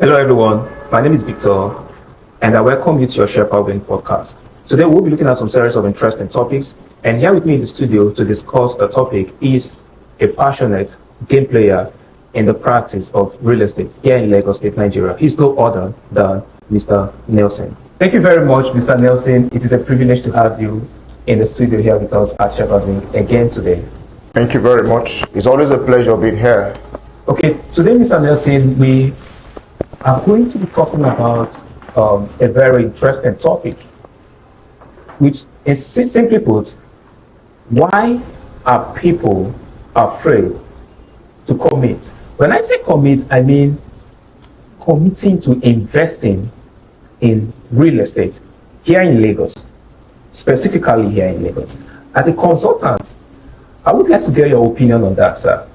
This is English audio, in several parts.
Hello, everyone. My name is Victor, and I welcome you to your Share Power podcast. Today, we'll be looking at some series of interesting topics, and here with me in the studio to discuss the topic is a passionate game player in the practice of real estate here in Lagos State, Nigeria. He's no other than Mr. Nelson. Thank you very much, Mr. Nelson. It is a privilege to have you in the studio here with us at Shepherding again today. Thank you very much. It's always a pleasure being here. Okay, today, Mr. Nelson, we are going to be talking about a very interesting topic, which is simply put, why are people afraid to commit? When I say commit, I mean committing to investing in real estate here in Lagos, specifically here in Lagos. As a consultant, I would like to get your opinion on that, sir.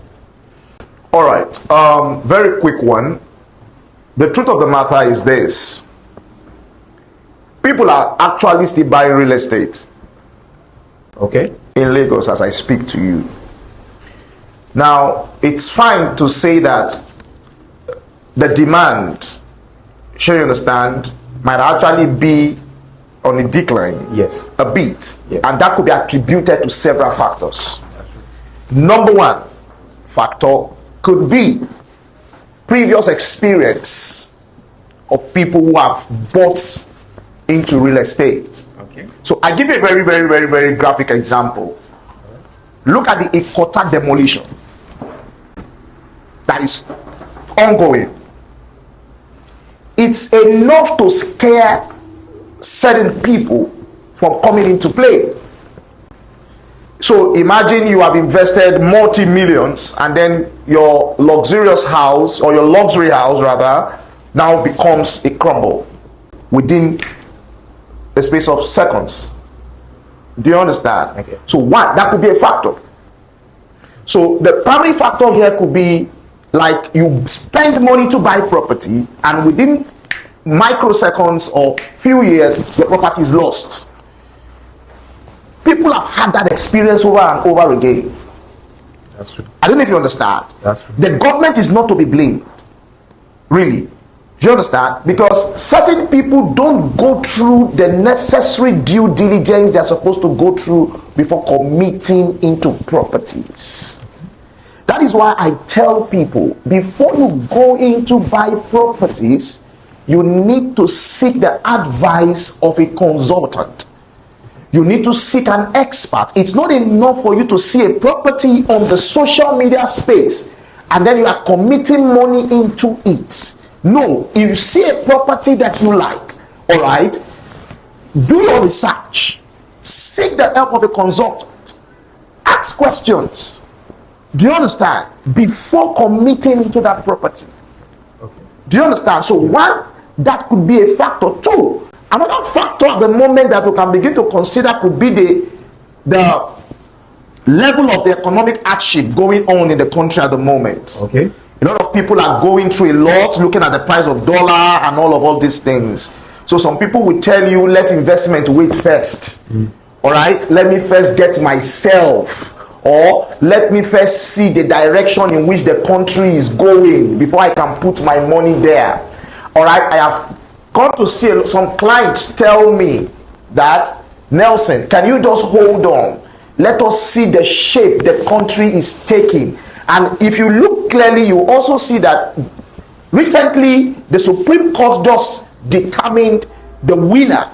All right, very quick one. The truth of the matter is this. People are actually still buying real estate. Okay. In Lagos as I speak to you. Now, it's fine to say that the demand, sure you understand, might actually be on a decline. Yes. A bit. Yes. And that could be attributed to several factors. Number one factor could be previous experience of people who have bought into real estate. Okay. So I give you a very graphic example. Look at the Ikota demolition that is ongoing. It's enough to scare certain people from coming into play. So imagine you have invested multi-millions and then your luxurious house, or your luxury house rather, now becomes a crumble within a space of seconds. Do you understand? Okay. So one, that could be a factor. So the primary factor here could be like you spend money to buy property and within microseconds or few years, the property is lost. People have had that experience over and over again. That's true. I don't know if you understand. That's true. The government is not to be blamed. Really. Do you understand? Because certain people don't go through the necessary due diligence they're supposed to go through before committing into properties. That is why I tell people, before you go into buy properties, you need to seek the advice of a consultant. You need to seek an expert. It's not enough for you to see a property on the social media space and then you are committing money into it. No, if you see a property that you like, all right, do your research. Seek the help of a consultant. Ask questions. Do you understand? Before committing into that property. Okay. Do you understand? So one, that could be a factor. Two, another factor at the moment that we can begin to consider could be the level of the economic hardship going on in the country at the moment. Okay. A lot of people are going through a lot, looking at the price of dollar and all these things. So some people will tell you, let investment wait first. All right, let me first get myself, or let me first see the direction in which the country is going before I can put my money there. All right, I have got to see some clients tell me that, Nelson, can you just hold on? Let us see the shape the country is taking. And if you look clearly, you also see that recently the Supreme Court just determined the winner,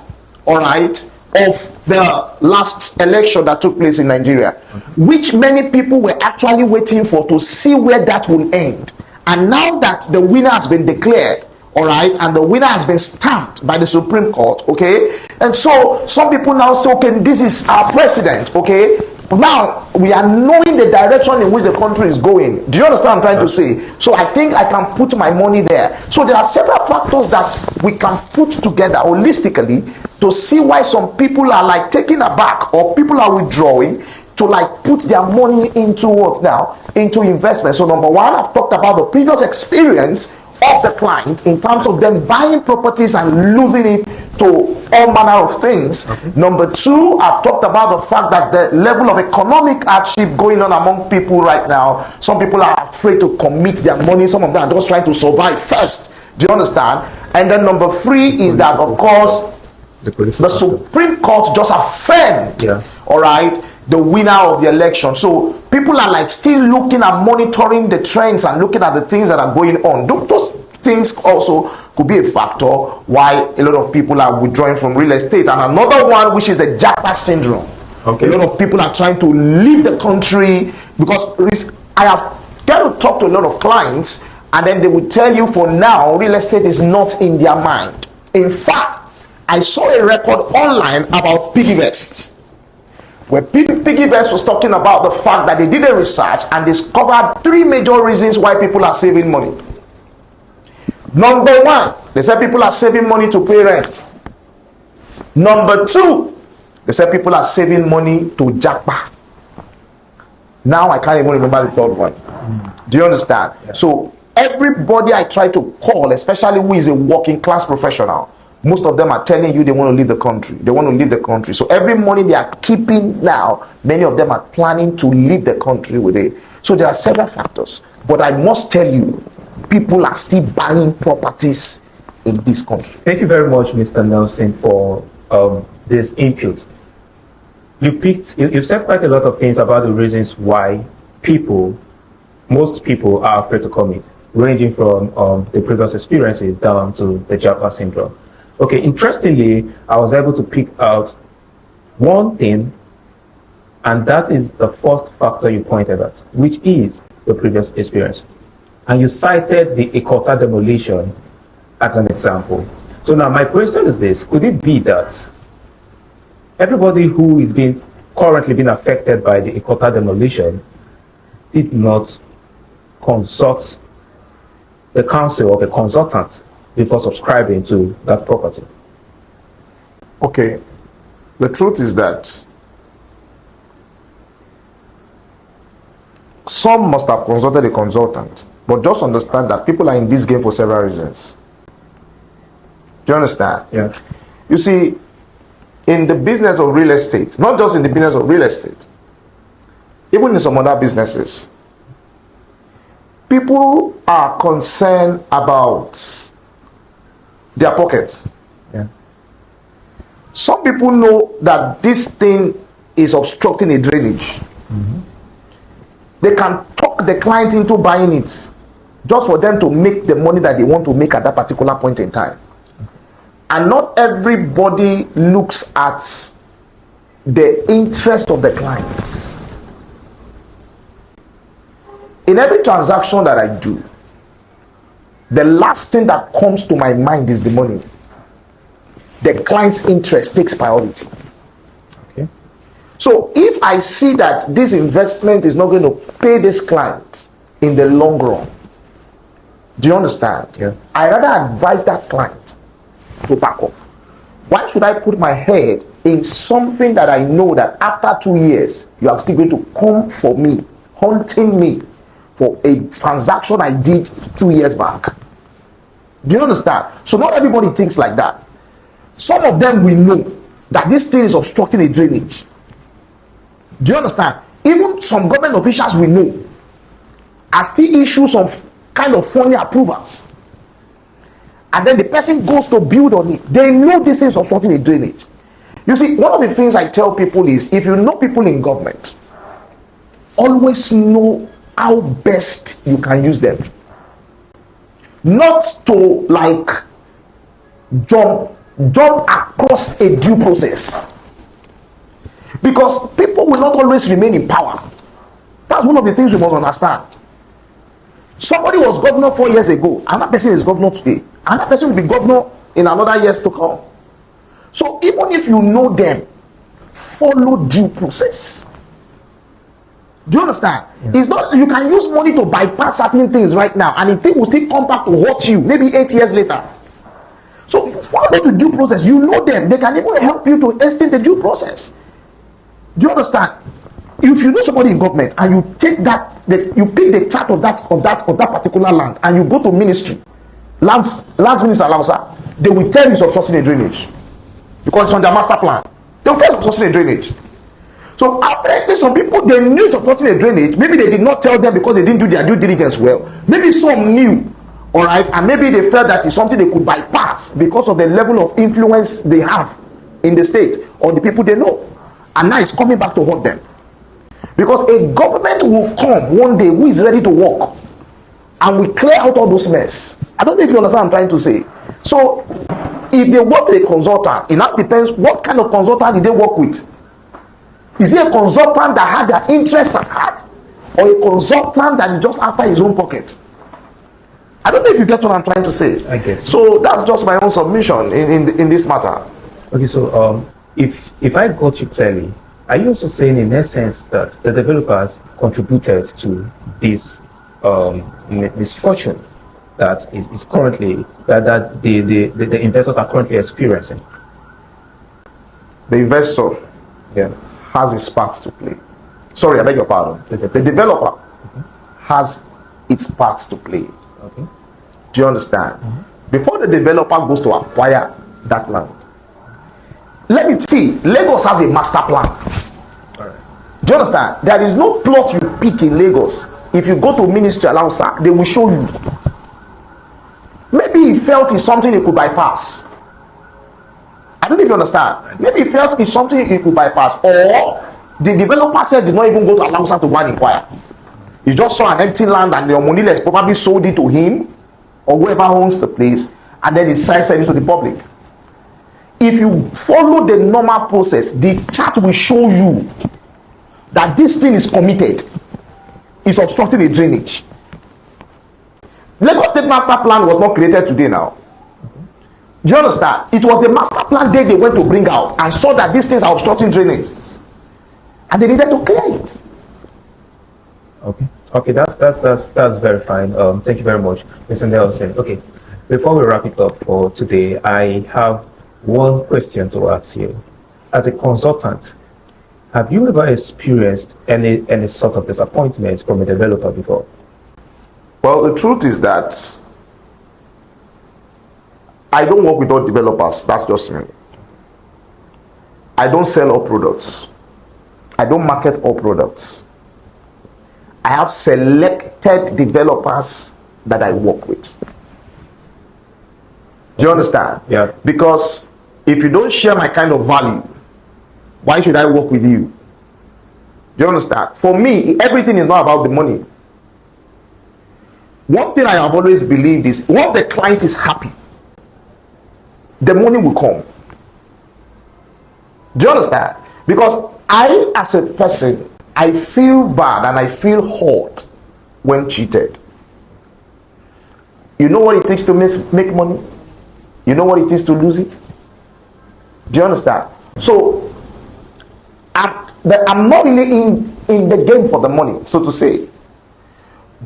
all right, of the last election that took place in Nigeria, which many people were actually waiting for to see where that will end. And now that the winner has been declared, all right, and the winner has been stamped by the Supreme Court, okay, and so some people now say, okay, this is our president, okay, now we are knowing the direction in which the country is going. Do you understand what I'm trying to say? So I think I can put my money there. So there are several factors that we can put together holistically to see why some people are like taking aback, or people are withdrawing to like put their money into what now? Into investment. So number one, I've talked about the previous experience of the client in terms of them buying properties and losing it to all manner of things. Okay. Number two, I've talked about the fact that the level of economic hardship going on among people right now. Some people are afraid to commit their money. Some of them are just trying to survive first. Do you understand? And then number three is that, of course, the Supreme Court just affirmed, all right, the winner of the election. So people are like still looking at monitoring the trends and looking at the things that are going on. Those things also could be a factor why a lot of people are withdrawing from real estate. And another one, which is the Japa syndrome. Okay. A lot of people are trying to leave the country because I have got to talk to a lot of clients, and then they will tell you for now real estate is not in their mind. In fact, I saw a record online about PiggyVest, where PiggyVest was talking about the fact that they did a research and discovered 3 major reasons why people are saving money. Number one, they said people are saving money to pay rent. Number two, they said people are saving money to japa. Now I can't even remember the third one. Do you understand? Yeah. So everybody I try to call, especially who is a working class professional, most of them are telling you they want to leave the country. They want to leave the country. So every money they are keeping now, many of them are planning to leave the country with it. So there are several factors. But I must tell you, people are still buying properties in this country. Thank you very much, Mr. Nelson, for this input. You've said quite a lot of things about the reasons why most people are afraid to commit, ranging from the previous experiences down to the Japa syndrome. Okay, interestingly, I was able to pick out one thing, and that is the first factor you pointed out, which is the previous experience. And you cited the Ikota demolition as an example. So now my question is this: could it be that everybody who is currently being affected by the Ikota demolition did not consult the council or the consultants before subscribing to that property? Okay, the truth is that some must have consulted a consultant, but just understand that people are in this game for several reasons. Do you understand? Yeah. You see, in the business of real estate, not just in the business of real estate, even in some other businesses, people are concerned about their pockets. Yeah. Some people know that this thing is obstructing a drainage. Mm-hmm. They can talk the client into buying it just for them to make the money that they want to make at that particular point in time. And not everybody looks at the interest of the clients. In every transaction that I do, the last thing that comes to my mind is the money. The client's interest takes priority. Okay. So if I see that this investment is not going to pay this client in the long run, do you understand? Yeah. I rather advise that client to back off. Why should I put my head in something that I know that after 2 years you are still going to come for me, haunting me for a transaction I did 2 years back? Do you understand? So not everybody thinks like that. Some of them will know that this thing is obstructing a drainage. Do you understand? Even some government officials will know and still issue some kind of funny approvals. And then the person goes to build on it. They know this thing is obstructing a drainage. You see, one of the things I tell people is, if you know people in government, always know how best you can use them. Not to like jump across a due process. Because people will not always remain in power. That's one of the things we must understand. Somebody was governor 4 years ago, another person is governor today, another person will be governor in another years to come. So even if you know them, follow due process. Do you understand? Yeah. It's not, you can use money to bypass certain things right now, and the thing will still come back to hurt you maybe 8 years later. So follow the due process. You know them, they can even help you to extend the due process. Do you understand? If you know somebody in government and you take you pick the chart of that particular land and you go to ministry, lands minister Lausa, they will tell you it's obstructing a drainage. because it's on their master plan. They'll tell you it's obstructing a drainage. So apparently some people, they knew it's obstructing a drainage. Maybe they did not tell them because they didn't do their due diligence well. Maybe some knew, all right, and maybe they felt that it's something they could bypass because of the level of influence they have in the state or the people they know. And now it's coming back to haunt them. Because a government will come one day who is ready to work and will clear out all those mess. I don't know if you understand what I'm trying to say. So if they work with a consultant, it now depends what kind of consultant did they work with. Is it a consultant that had their interest at heart, or a consultant that is just after his own pocket? I don't know if you get what I'm trying to say. I get it. So that's just my own submission in this matter. Okay, so if I got you clearly, are you also saying in essence that the developers contributed to this misfortune that is currently that the investors are currently experiencing? The investor, Yeah. has its part to play. Sorry, I beg your pardon. The developer has its part to play. Okay. Do you understand? Before the developer goes to acquire that land, let me see. Lagos has a master plan. All right. Do you understand? There is no plot you pick in Lagos. If you go to Ministry Alausa, they will show you. Maybe he felt it's something he could bypass. I don't know if you understand. Maybe he felt it's something he could bypass, or the developer said did not even go to Alausa to go and inquire. He just saw an empty land and the Omoniless probably sold it to him or whoever owns the place, and then he sent it to the public. If you follow the normal process, the chart will show you that this thing is committed, is obstructing a drainage. Lagos State Master Plan was not created today now. Do you understand? It was the master plan day they went to bring out and saw that these things are obstructing drainage, and they needed to clear it. Okay, that's very fine. Thank you very much, Mr. Nelson. Okay, before we wrap it up for today, I have one question to ask you. As a consultant, have you ever experienced any sort of disappointment from a developer before? Well, the truth is that I don't work with all developers. That's just me. I don't sell all products. I don't market all products. I have selected developers that I work with. Do you understand? Yeah. Because if you don't share my kind of value, why should I work with you? Do you understand? For me, everything is not about the money. One thing I have always believed is once the client is happy, the money will come. Do you understand? Because I, as a person, I feel bad and I feel hurt when cheated. You know what it takes to make money? You know what it is to lose it? Do you understand? So, I'm not really in the game for the money, so to say.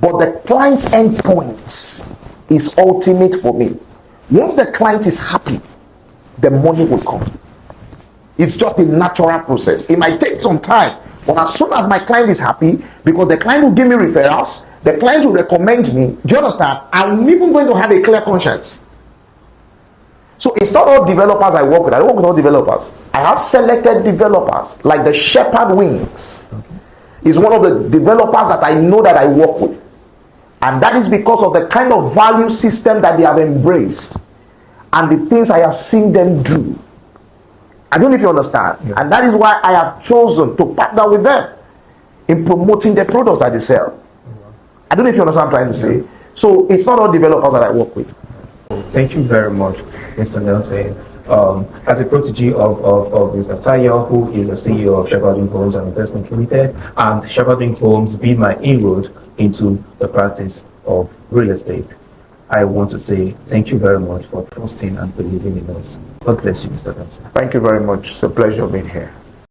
But the client's endpoint is ultimate for me. Once the client is happy, the money will come. It's just a natural process. It might take some time, but as soon as my client is happy, because the client will give me referrals, the client will recommend me. Do you understand? I'm even going to have a clear conscience. So it's not all developers I work with. I don't work with all developers. I have selected developers, like the Shepherd Wings. Is one of the developers that I know that I work with. And that is because of the kind of value system that they have embraced and the things I have seen them do. I don't know if you understand. Yeah. And that is why I have chosen to partner with them in promoting the products that they sell. I don't know if you understand what I'm trying to say. So it's not all developers that I work with. Thank you very much, Mr. Nelson. As a protege of Mr. Tayo, who is the CEO of Shepherding Homes and Investment Limited, and Shepherding Homes being my inroad into the practice of real estate, I want to say thank you very much for trusting and believing in us. God bless you, Mr. Nelson. Thank you very much. It's a pleasure being here.